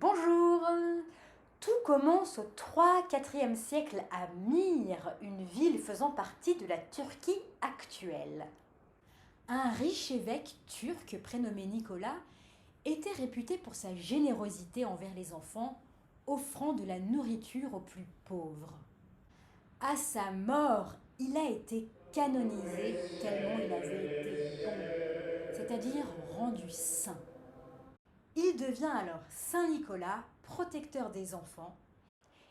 Bonjour. Tout commence au 3-4e siècle à Myre, une ville faisant partie de la Turquie actuelle. Un riche évêque turc prénommé Nicolas était réputé pour sa générosité envers les enfants, offrant de la nourriture aux plus pauvres. À sa mort, il a été canonisé tellement il avait été bon, c'est-à-dire rendu saint. Il devient alors Saint Nicolas, protecteur des enfants,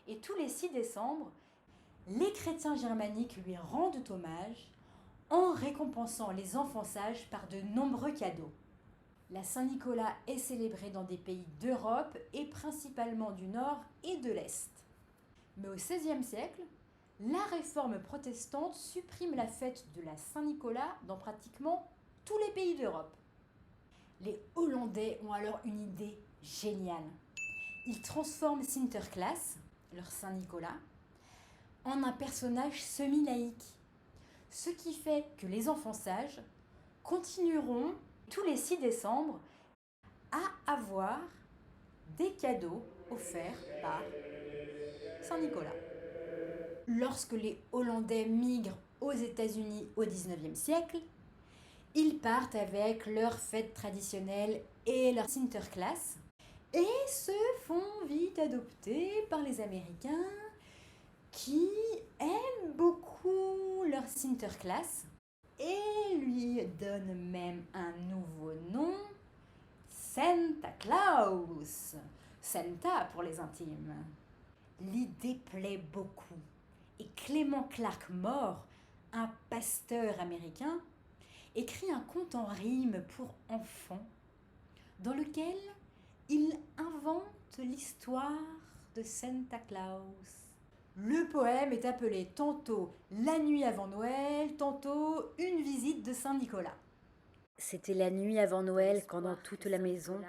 et tous les 6 décembre, les chrétiens germaniques lui rendent hommage en récompensant les enfants sages par de nombreux cadeaux. La Saint-Nicolas est célébrée dans des pays d'Europe et principalement du Nord et de l'Est. Mais au XVIe siècle, la réforme protestante supprime la fête de la Saint-Nicolas dans pratiquement tous les pays d'Europe. Les Hollandais ont alors une idée géniale. Ils transforment Sinterklaas, leur Saint-Nicolas, en un personnage semi-laïque. Ce qui fait que les enfants sages continueront tous les 6 décembre à avoir des cadeaux offerts par Saint-Nicolas. Lorsque les Hollandais migrent aux États-Unis au XIXe siècle, ils partent avec leurs fêtes traditionnelles et leur Sinterklaas et se font vite adopter par les Américains qui aiment beaucoup leur Sinterklaas et lui donnent même un nouveau nom, Santa Claus, Santa pour les intimes. L'idée plaît beaucoup et Clement Clark Moore, un pasteur américain, écrit un conte en rime pour enfants dans lequel il invente l'histoire de Santa Claus. Le poème est appelé tantôt La nuit avant Noël, tantôt Une visite de Saint-Nicolas. C'était la nuit avant Noël quand dans toute la maison,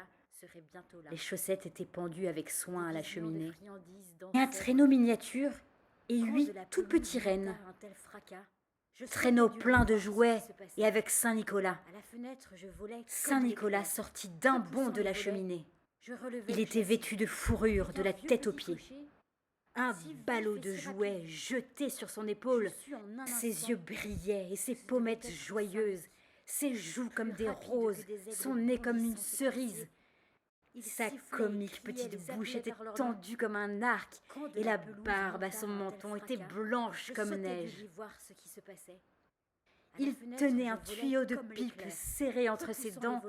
les chaussettes étaient pendues avec soin à la cheminée. Et un traîneau miniature et 8 tout petits rennes. Traîneau plein de jouets et avec Saint-Nicolas. Saint-Nicolas sortit d'un bond de la cheminée. Il était vêtu de fourrure de la tête aux pieds. Un ballot de jouets jeté sur son épaule. Ses yeux brillaient et ses pommettes joyeuses. Ses joues comme des roses, son nez comme une cerise. Sa comique petite bouche était tendue comme un arc, et la barbe à son menton était blanche comme neige. Il tenait un tuyau de pipe serré entre ses dents,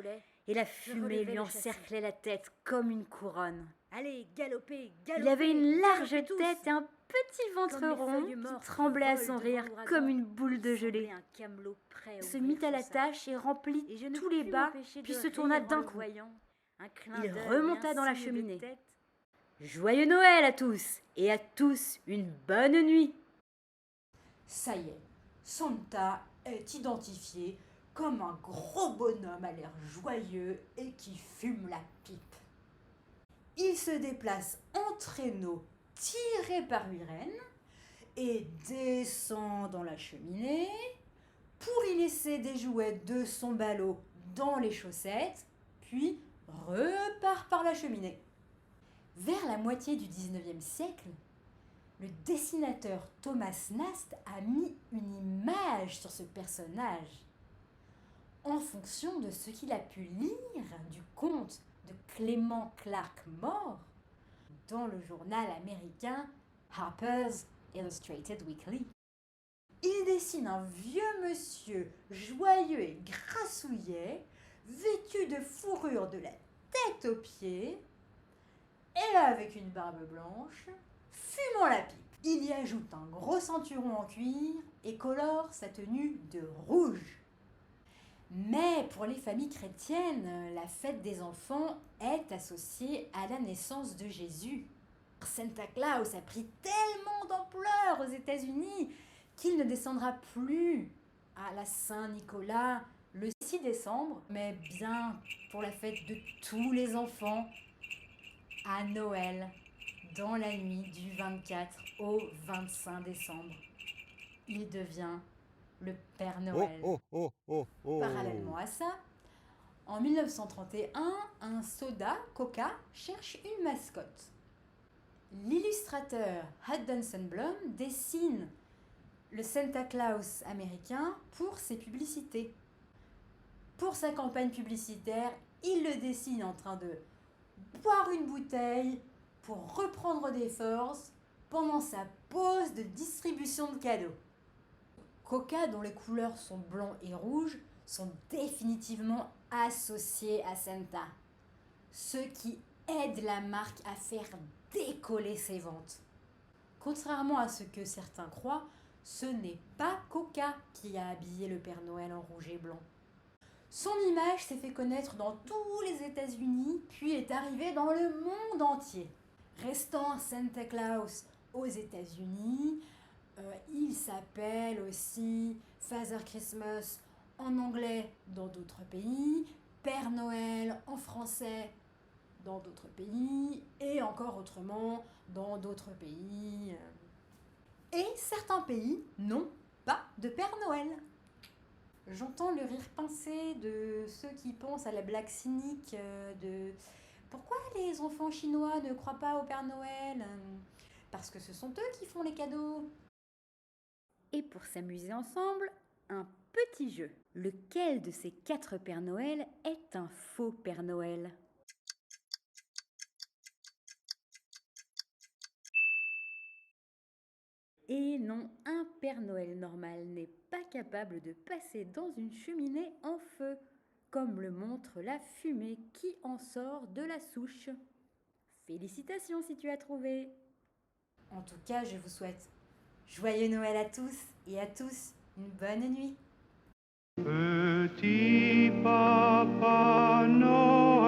et la fumée lui encerclait la tête comme une couronne. Allez, galopez, Il avait une large tête et un petit ventre rond qui tremblait à son rire comme une boule de gelée. Il se mit à la tâche et remplit tous les bas, puis se tourna d'un coup. Il remonta dans la cheminée. Joyeux Noël à tous, et à tous une bonne nuit. Ça y est, Santa est identifié comme un gros bonhomme à l'air joyeux et qui fume la pipe. Il se déplace en traîneau tiré par 8 rennes et descend dans la cheminée pour y laisser des jouets de son ballot dans les chaussettes, puis repart par la cheminée. Vers la moitié du 19e siècle, le dessinateur Thomas Nast a mis une image sur ce personnage. En fonction de ce qu'il a pu lire du conte de Clement Clark Moore dans le journal américain Harper's Illustrated Weekly. Il dessine un vieux monsieur joyeux et grassouillet, vêtu de fourrure de la tête aux pieds, et avec une barbe blanche, fumant la pipe. Il y ajoute un gros ceinturon en cuir et colore sa tenue de rouge. Mais pour les familles chrétiennes, la fête des enfants est associée à la naissance de Jésus. Santa Claus a pris tellement d'ampleur aux États-Unis qu'il ne descendra plus à la Saint-Nicolas le 6 décembre, mais bien pour la fête de tous les enfants à Noël, dans la nuit du 24 au 25 décembre. Il devient le Père Noël. Oh. Parallèlement à ça, En 1931, un soda, Coca, cherche une mascotte. L'illustrateur Hudson Blum dessine le Santa Claus américain pour ses publicités. Pour sa campagne publicitaire, il le dessine en train de boire une bouteille pour reprendre des forces pendant sa pause de distribution de cadeaux. Coca, dont les couleurs sont blanc et rouge, sont définitivement associés à Santa, ce qui aide la marque à faire décoller ses ventes. Contrairement à ce que certains croient, ce n'est pas Coca qui a habillé le Père Noël en rouge et blanc. Son image s'est fait connaître dans tous les États-Unis, puis est arrivée dans le monde entier. Restant Santa Claus aux États-Unis, il s'appelle aussi Father Christmas en anglais dans d'autres pays, Père Noël en français dans d'autres pays et encore autrement dans d'autres pays. Et certains pays n'ont pas de Père Noël. J'entends le rire pincé de ceux qui pensent à la blague cynique de pourquoi les enfants chinois ne croient pas au Père Noël? Parce que ce sont eux qui font les cadeaux. Et pour s'amuser ensemble, un petit jeu. Lequel de ces 4 Pères Noël est un faux Père Noël? Et non, un Père Noël normal n'est pas capable de passer dans une cheminée en feu, comme le montre la fumée qui en sort de la souche. Félicitations si tu as trouvé! En tout cas, je vous souhaite joyeux Noël à tous et à tous une bonne nuit. Petit Papa Noël.